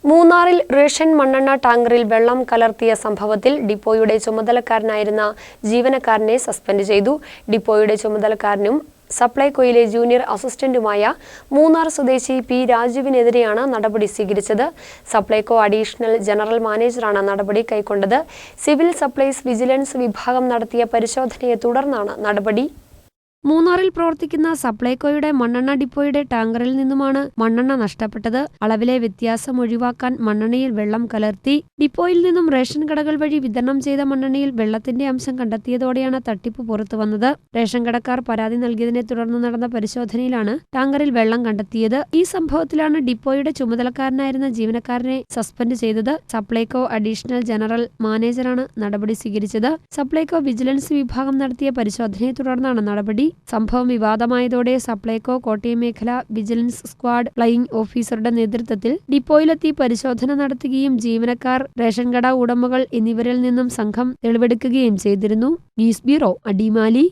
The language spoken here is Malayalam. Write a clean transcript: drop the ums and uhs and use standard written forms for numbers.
മൂന്നാറിൽ റേഷൻ മണ്ണെണ്ണ ടാങ്കറിൽ വെള്ളം കലർത്തിയ സംഭവത്തിൽ ഡിപ്പോയുടെ ചുമതലക്കാരനായിരുന്ന ജീവനക്കാരനെ സസ്പെൻഡ് ചെയ്തു. ഡിപ്പോയുടെ ചുമതലക്കാരനും സപ്ലൈകോയിലെ ജൂനിയർ അസിസ്റ്റന്റുമായ മൂന്നാർ സ്വദേശി പി രാജുവിനെതിരെയാണ് നടപടി സ്വീകരിച്ചത്. സപ്ലൈകോ അഡീഷണൽ ജനറൽ മാനേജറാണ് നടപടി കൈക്കൊണ്ടത്. സിവിൽ സപ്ലൈസ് വിജിലൻസ് വിഭാഗം നടത്തിയ പരിശോധനയെ തുടർന്നാണ് നടപടി. മൂന്നാറിൽ പ്രവർത്തിക്കുന്ന സപ്ലൈകോയുടെ മണ്ണെണ്ണ ഡിപ്പോയുടെ ടാങ്കറിൽ നിന്നുമാണ് മണ്ണെണ്ണ നഷ്ടപ്പെട്ടത്. അളവിലെ വ്യത്യാസം ഒഴിവാക്കാൻ മണ്ണെണ്ണയിൽ വെള്ളം കലർത്തി. ഡിപ്പോയിൽ നിന്നും റേഷൻ കടകൾ വഴി വിതരണം ചെയ്ത മണ്ണെണ്ണയിൽ വെള്ളത്തിന്റെ അംശം കണ്ടെത്തിയതോടെയാണ് തട്ടിപ്പ് പുറത്തുവന്നത്. റേഷൻ കടക്കാർ പരാതി നൽകിയതിനെ തുടർന്ന് നടന്ന പരിശോധനയിലാണ് ടാങ്കറിൽ വെള്ളം കണ്ടെത്തിയത്. ഈ സംഭവത്തിലാണ് ഡിപ്പോയുടെ ചുമതലക്കാരനായിരുന്ന ജീവനക്കാരനെ സസ്പെൻഡ് ചെയ്തത്. സപ്ലൈകോ അഡീഷണൽ ജനറൽ മാനേജറാണ് നടപടി സ്വീകരിച്ചത്. സപ്ലൈകോ വിജിലൻസ് വിഭാഗം നടത്തിയ പരിശോധനയെ തുടർന്നാണ് നടപടി. സംഭവം വിവാദമായതോടെ സപ്ലൈകോ കോട്ടയം മേഖല വിജിലൻസ് സ്ക്വാഡ് ഫ്ലൈയിംഗ് ഓഫീസറുടെ നേതൃത്വത്തിൽ ഡിപ്പോയിലെത്തി പരിശോധന നടത്തുകയും ജീവനക്കാർ, റേഷൻ കട ഉടമകൾ എന്നിവരിൽ നിന്നും സംഘം തെളിവെടുക്കുകയും ചെയ്തിരുന്നു. News bureau, Adimali.